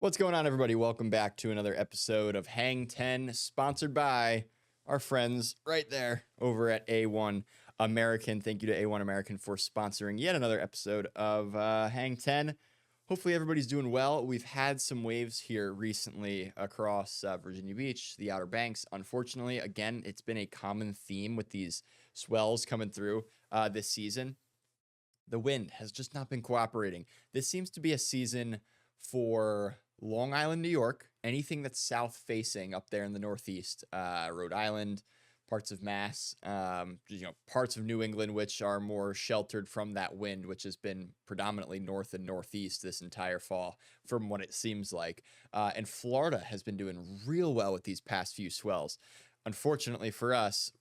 What's going on, everybody? Welcome back to another episode of Hang 10, sponsored by our friends right there over at A1 American. Thank you to A1 American for sponsoring yet another episode of Hang 10. Hopefully everybody's doing well. We've had some waves here recently across Virginia Beach, the Outer Banks. Unfortunately, again, it's been a common theme with these swells coming through this season. The wind has just not been cooperating. This seems to be a season for Long Island, New York, anything that's south facing up there in the Northeast, Rhode Island, parts of Mass, parts of New England, which are more sheltered from that wind, which has been predominantly north and northeast this entire fall, from what it seems like. And Florida has been doing real well with these past few swells. Unfortunately for us,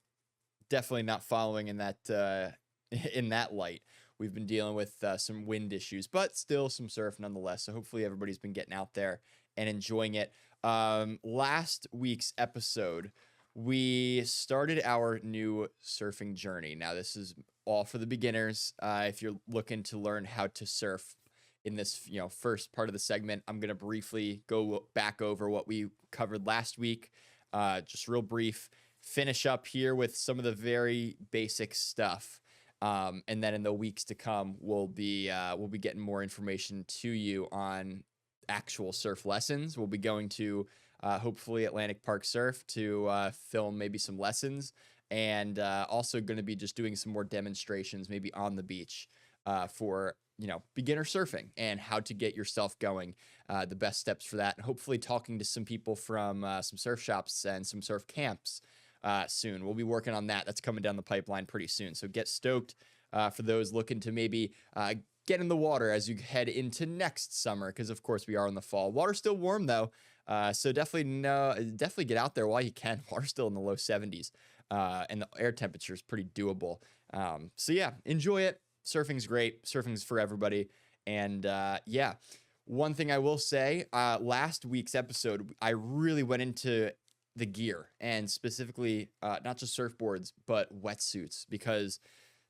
definitely not following in that light. We've been dealing with some wind issues, but still some surf nonetheless. So hopefully everybody's been getting out there and enjoying it. Last week's episode, we started our new surfing journey. Now, this is all for the beginners. If you're looking to learn how to surf in this, first part of the segment, I'm going to briefly go back over what we covered last week. Just real brief. Finish up here with some of the very basic stuff. And then in the weeks to come, we'll be getting more information to you on actual surf lessons. We'll be going to hopefully Atlantic Park Surf to film maybe some lessons, and also going to be just doing some more demonstrations maybe on the beach for beginner surfing and how to get yourself going, the best steps for that, and hopefully talking to some people from some surf shops and some surf camps soon. We'll be working on that. That's coming down the pipeline pretty soon. So get stoked for those looking to maybe get in the water as you head into next summer, because of course we are in the fall. Water's still warm though, so definitely get out there while you can. Water's still in the low 70s, and the air temperature is pretty doable. So yeah, enjoy it. Surfing's great. Surfing's for everybody. And yeah, one thing I will say, last week's episode, I really went into the gear, and specifically not just surfboards, but wetsuits, because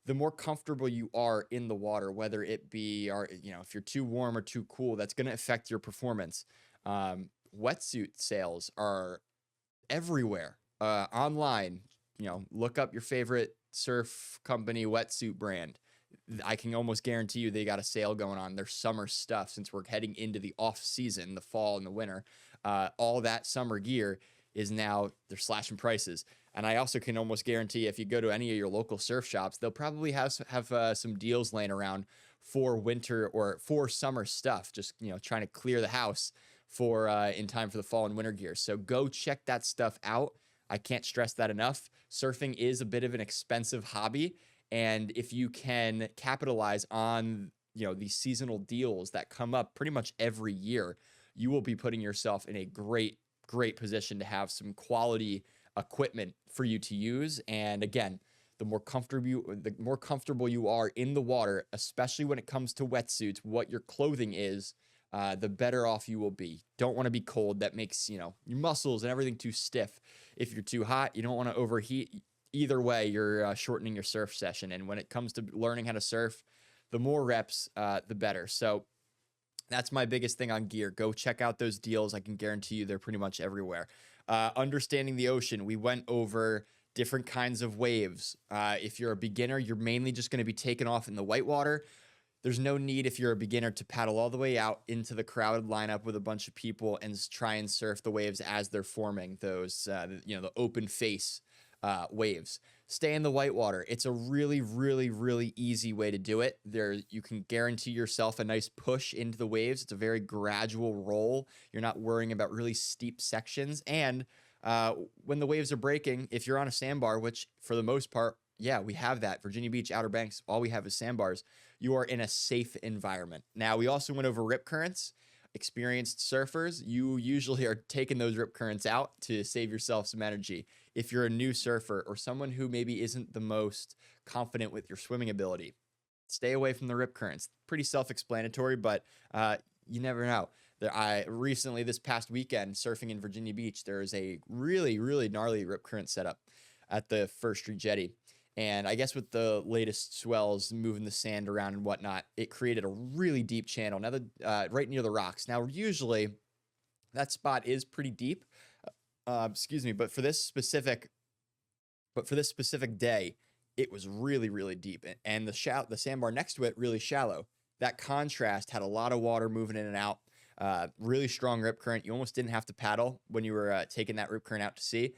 the more comfortable you are in the water, whether it be, if you're too warm or too cool, that's going to affect your performance. Wetsuit sales are everywhere online. Look up your favorite surf company wetsuit brand. I can almost guarantee you they got a sale going on. Their summer stuff, since we're heading into the off season, the fall and the winter, all that summer gear is now, they're slashing prices. And I also can almost guarantee if you go to any of your local surf shops, they'll probably have some deals laying around for winter or for summer stuff, just trying to clear the house for in time for the fall and winter gear. So go check that stuff out. I can't stress that enough. Surfing is a bit of an expensive hobby, and if you can capitalize on these seasonal deals that come up pretty much every year, you will be putting yourself in a great position to have some quality equipment for you to use. And again, the more comfortable you are in the water, especially when it comes to wetsuits, what your clothing is, the better off you will be. Don't want to be cold. That makes your muscles and everything too stiff. If you're too hot, you don't want to overheat. Either way, you're shortening your surf session. And when it comes to learning how to surf, the more reps, the better. So that's my biggest thing on gear. Go check out those deals. I can guarantee you they're pretty much everywhere. Understanding the ocean, we went over different kinds of waves. If you're a beginner, you're mainly just going to be taken off in the whitewater. There's no need, if you're a beginner, to paddle all the way out into the crowded lineup with a bunch of people and try and surf the waves as they're forming those, the open face waves. Stay in the whitewater. It's a really, really, really easy way to do it. You can guarantee yourself a nice push into the waves. It's a very gradual roll. You're not worrying about really steep sections. And when the waves are breaking, if you're on a sandbar, which for the most part, yeah, we have that. Virginia Beach, Outer Banks, all we have is sandbars. You are in a safe environment. Now, we also went over rip currents. Experienced surfers, you usually are taking those rip currents out to save yourself some energy. If you're a new surfer or someone who maybe isn't the most confident with your swimming ability, stay away from the rip currents. Pretty self-explanatory, but you never know. Recently, this past weekend, surfing in Virginia Beach, there is a really, really gnarly rip current setup at the First Street Jetty. And I guess with the latest swells moving the sand around and whatnot, it created a really deep channel right near the rocks. Now, usually That spot is pretty deep. Excuse me, but for this specific day, it was really, really deep, and the sandbar next to it really shallow. That contrast had a lot of water moving in and out. Really strong rip current. You almost didn't have to paddle when you were taking that rip current out to sea,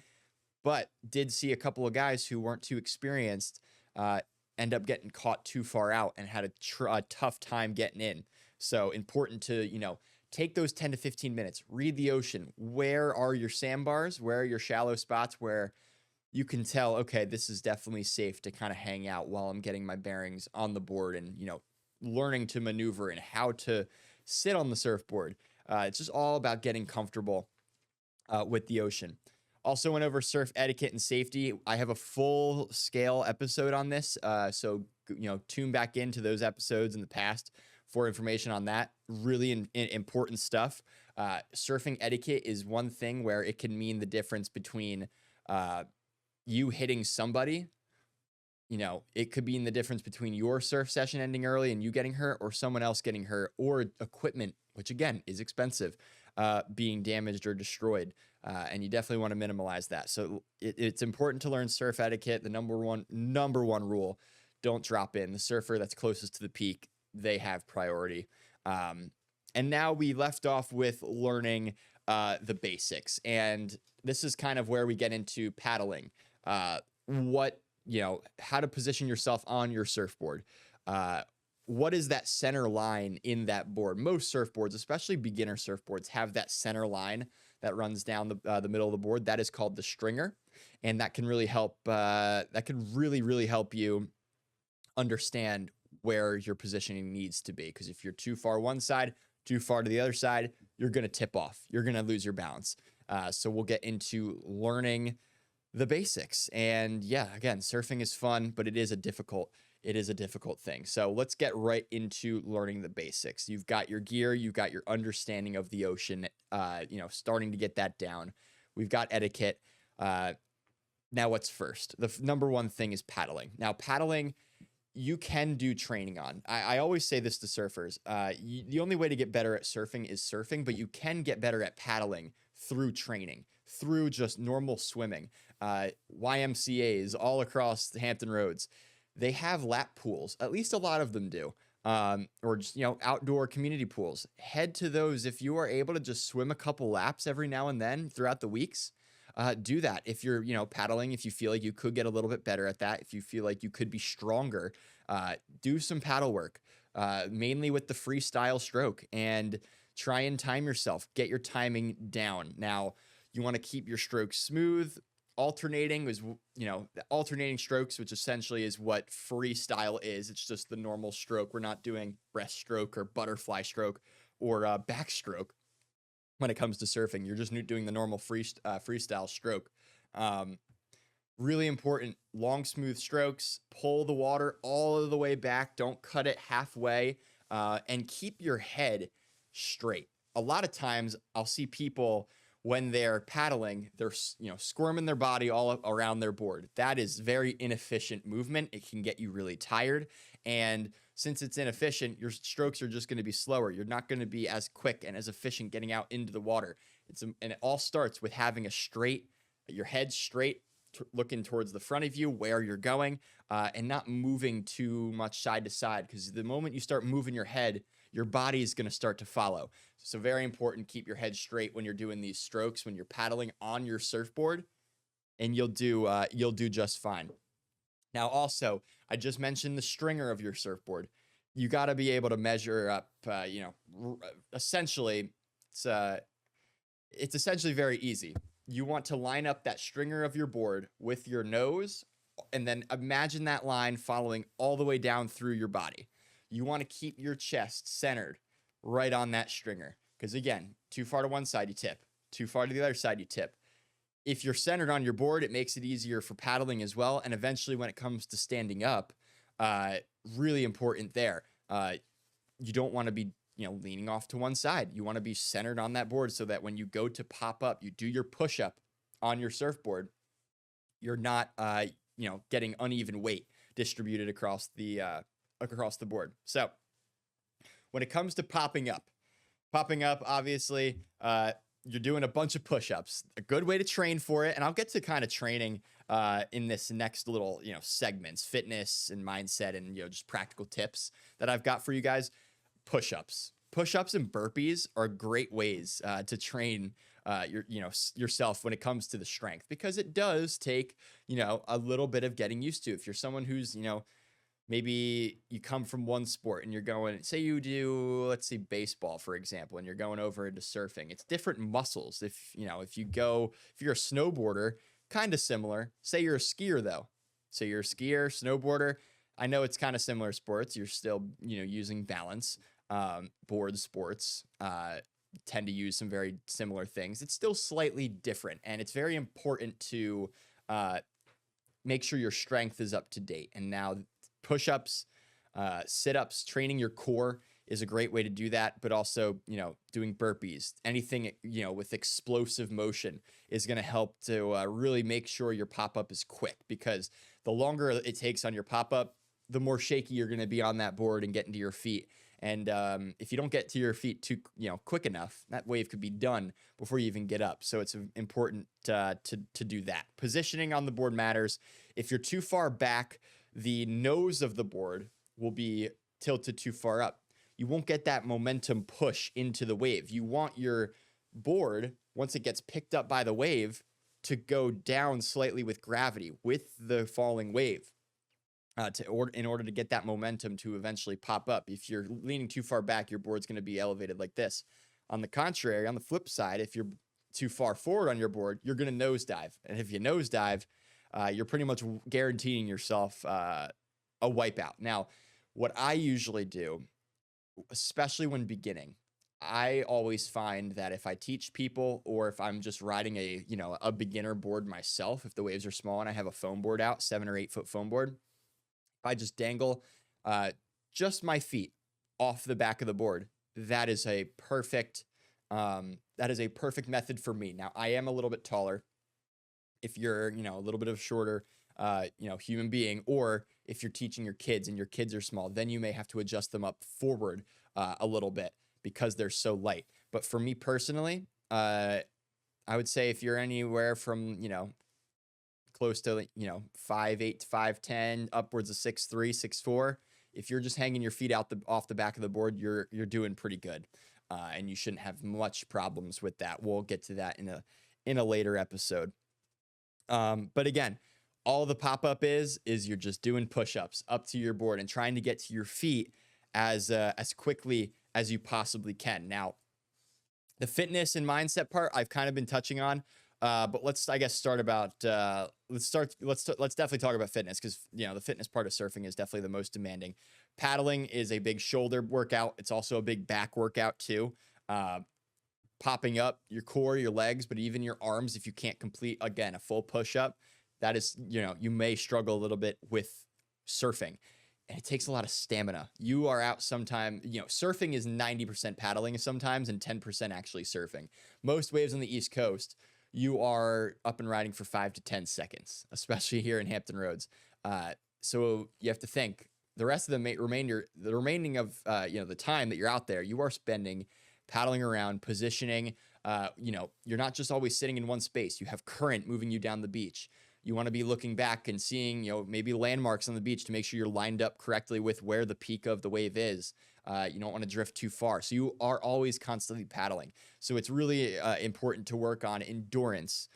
but did see a couple of guys who weren't too experienced end up getting caught too far out and had a tough time getting in. So important to, take those 10 to 15 minutes, read the ocean. Where are your sandbars? Where are your shallow spots where you can tell, okay, this is definitely safe to kind of hang out while I'm getting my bearings on the board and, learning to maneuver and how to sit on the surfboard. It's just all about getting comfortable with the ocean. Also went over surf etiquette and safety. I have a full scale episode on this. So, tune back into those episodes in the past for information on that. Really important stuff. Surfing etiquette is one thing where it can mean the difference between you hitting somebody. It could be in the difference between your surf session ending early and you getting hurt, or someone else getting hurt, or equipment, which again is expensive, being damaged or destroyed. And you definitely want to minimize that. So it's important to learn surf etiquette. The number one rule: don't drop in. The surfer that's closest to the peak, they have priority. And now we left off with learning the basics, and this is kind of where we get into paddling. How to position yourself on your surfboard. What is that center line in that board? Most surfboards, especially beginner surfboards, have that center line that runs down the middle of the board. That is called the stringer, and that can really help. That can really help you understand where your positioning needs to be. Because if you're too far one side, too far to the other side, you're going to tip off. You're going to lose your balance. So we'll get into learning the basics. And yeah, again, surfing is fun, but it is a difficult thing. So let's get right into learning the basics. You've got your gear, you've got your understanding of the ocean, starting to get that down. We've got etiquette. Now what's first? The number one thing is paddling. Now paddling, you can do training on. I always say this to surfers. The only way to get better at surfing is surfing, but you can get better at paddling through training, through just normal swimming. YMCAs all across the Hampton Roads, they have lap pools. At least a lot of them do. Or just, outdoor community pools. Head to those if you are able to just swim a couple laps every now and then throughout the weeks. Do that. If you're, paddling, if you feel like you could get a little bit better at that, if you feel like you could be stronger, do some paddle work, mainly with the freestyle stroke, and try and time yourself. Get your timing down. Now, you want to keep your strokes smooth. Alternating is, alternating strokes, which essentially is what freestyle is. It's just the normal stroke. We're not doing breaststroke or butterfly stroke or backstroke. When it comes to surfing, you're just doing the normal freestyle stroke. Really important, long, smooth strokes. Pull the water all of the way back. Don't cut it halfway, and keep your head straight. A lot of times I'll see people when they're paddling, they're, squirming their body all around their board. That is very inefficient movement. It can get you really tired. And since it's inefficient, your strokes are just going to be slower. You're not going to be as quick and as efficient getting out into the water. And it all starts with having your head straight, looking towards the front of you where you're going, and not moving too much side to side. Because the moment you start moving your head, your body is going to start to follow. So very important, keep your head straight when you're doing these strokes, when you're paddling on your surfboard, and you'll do just fine. Now, also, I just mentioned the stringer of your surfboard. You got to be able to measure up, essentially, it's essentially very easy. You want to line up that stringer of your board with your nose, and then imagine that line following all the way down through your body. You want to keep your chest centered right on that stringer. Because again, too far to one side, you tip. Too far to the other side, you tip. If you're centered on your board, it makes it easier for paddling as well. And eventually when it comes to standing up, really important there. You don't want to be, leaning off to one side. You want to be centered on that board so that when you go to pop up, you do your push up on your surfboard, you're not, getting uneven weight distributed across the board. So when it comes to popping up, obviously, you're doing a bunch of push-ups, a good way to train for it. And I'll get to kind of training in this next little, segments, fitness and mindset and, just practical tips that I've got for you guys. Push-ups and burpees are great ways to train yourself when it comes to the strength, because it does take, a little bit of getting used to. If you're someone who's, maybe you come from one sport and you're going, say you do, let's see, baseball, for example, and you're going over into surfing. It's different muscles. If you're a snowboarder, kind of similar. Say you're a skier though. Say you're a skier, snowboarder. I know it's kind of similar sports. You're still, using balance. Board sports tend to use some very similar things. It's still slightly different, and it's very important to make sure your strength is up to date. And now push-ups, sit-ups, training your core is a great way to do that, but also, doing burpees, anything, with explosive motion is going to help to really make sure your pop-up is quick, because the longer it takes on your pop-up, the more shaky you're going to be on that board and getting to your feet. And if you don't get to your feet too, quick enough, that wave could be done before you even get up. So it's important to do that. Positioning on the board matters. If you're too far back, the nose of the board will be tilted too far up. You won't get that momentum push into the wave. You want your board, once it gets picked up by the wave, to go down slightly with gravity, with the falling wave. In order to get that momentum to eventually pop up. If you're leaning too far back, your board's going to be elevated like this. On the contrary, on the flip side, if you're too far forward on your board, you're going to nosedive. And if you nosedive, you're pretty much guaranteeing yourself a wipeout. Now, what I usually do, especially when beginning, I always find that if I teach people, or if I'm just riding a beginner board myself, if the waves are small and I have a foam board out, 7 or 8 foot foam board, I just dangle just my feet off the back of the board. That is a perfect method for me. Now, I am a little bit taller. If you're, a little bit of shorter, human being, or if you're teaching your kids and your kids are small, then you may have to adjust them up forward a little bit because they're so light. But for me personally, I would say if you're anywhere from, close to 5'8" to 5'10", upwards of 6'3", 6'4", if you're just hanging your feet off the back of the board, you're doing pretty good, and you shouldn't have much problems with that. We'll get to that in a later episode. But again, all the pop-up is you're just doing push-ups up to your board and trying to get to your feet as quickly as you possibly can. Now, the fitness and mindset part I've kind of been touching on. But let's definitely talk about fitness, because the fitness part of surfing is definitely the most demanding. Paddling is a big shoulder workout. It's also a big back workout too. Popping up your core, your legs, but even your arms. If you can't complete, again, a full push-up, that is, you may struggle a little bit with surfing. And it takes a lot of stamina. You are out sometime, surfing is 90% paddling sometimes and 10% actually surfing. Most waves on the East Coast, you are up and riding for 5 to 10 seconds, especially here in Hampton Roads. So you have to think the rest of the remaining of the time that you're out there, you are spending paddling around, positioning. You're not just always sitting in one space. You have current moving you down the beach. You want to be looking back and seeing, maybe landmarks on the beach to make sure you're lined up correctly with where the peak of the wave is. You don't want to drift too far. So you are always constantly paddling. So it's really important to work on endurance.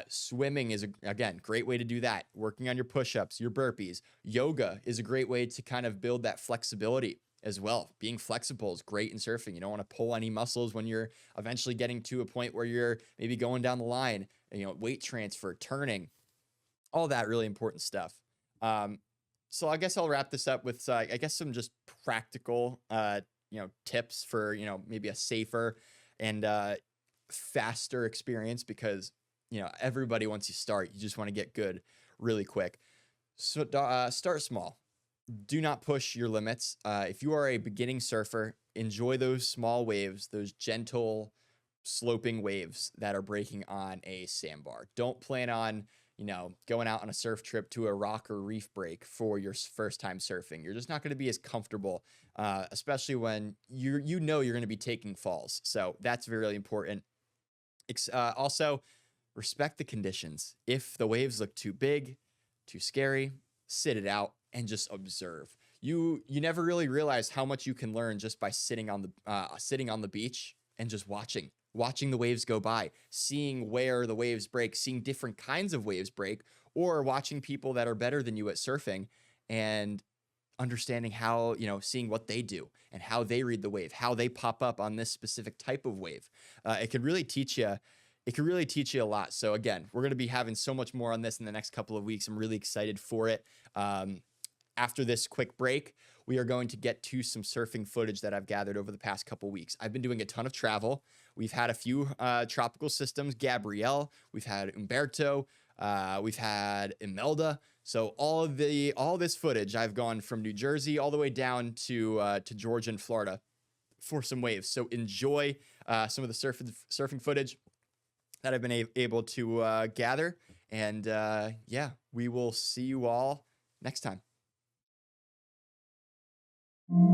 Swimming is, again, great way to do that. Working on your push-ups, your burpees. Yoga is a great way to kind of build that flexibility as well. Being flexible is great in surfing. You don't want to pull any muscles when you're eventually getting to a point where you're maybe going down the line, weight transfer, turning, all that really important stuff. So I guess I'll wrap this up with, some just practical, tips for, maybe a safer and faster experience, because, everybody, once you start, you just want to get good really quick. So start small. Do not push your limits. If you are a beginning surfer, enjoy those small waves, those gentle sloping waves that are breaking on a sandbar. Don't plan on, going out on a surf trip to a rock or reef break for your first time surfing. You're just not going to be as comfortable, especially when you're going to be taking falls. So that's really important. Also, respect the conditions. If the waves look too big, too scary, sit it out and just observe. You never really realize how much you can learn just by sitting on the beach and just watching the waves go by, seeing where the waves break, seeing different kinds of waves break, or watching people that are better than you at surfing and understanding how, seeing what they do and how they read the wave, how they pop up on this specific type of wave. It could really teach you. It could really teach you a lot. So again, we're going to be having so much more on this in the next couple of weeks. I'm really excited for it. After this quick break, we are going to get to some surfing footage that I've gathered over the past couple weeks. I've been doing a ton of travel. We've had a few tropical systems, Gabrielle, we've had Umberto, we've had Imelda. So all this footage, I've gone from New Jersey all the way down to Georgia and Florida for some waves. So enjoy some of the surfing footage that I've been able to gather. And yeah, we will see you all next time. Thank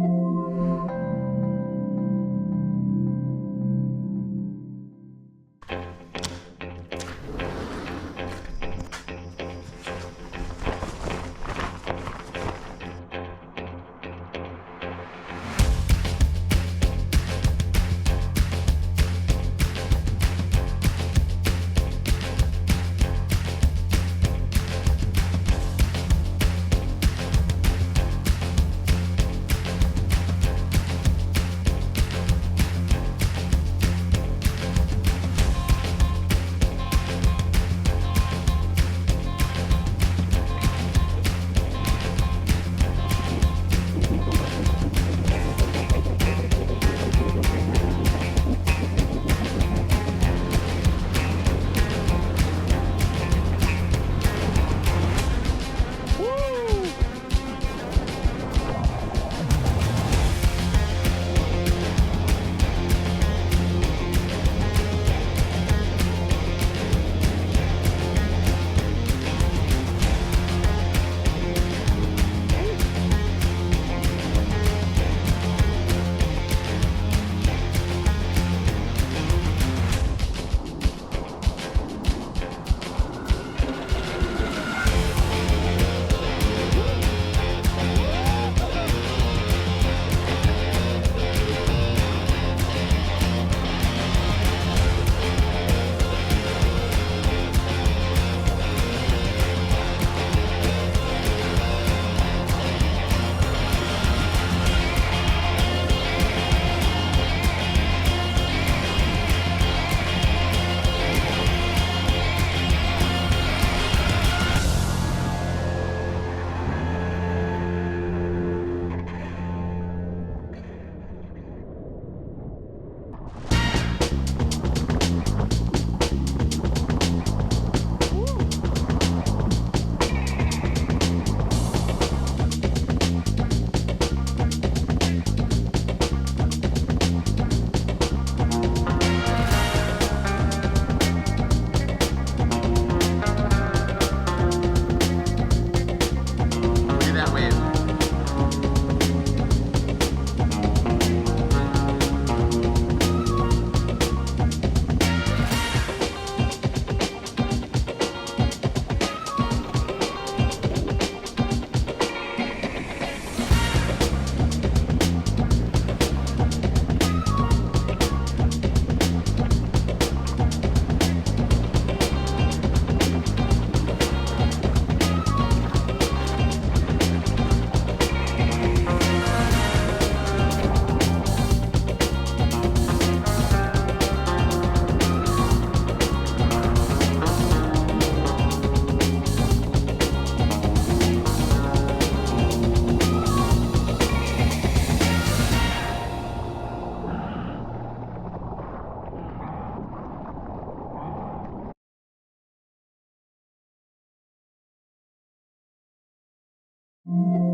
you.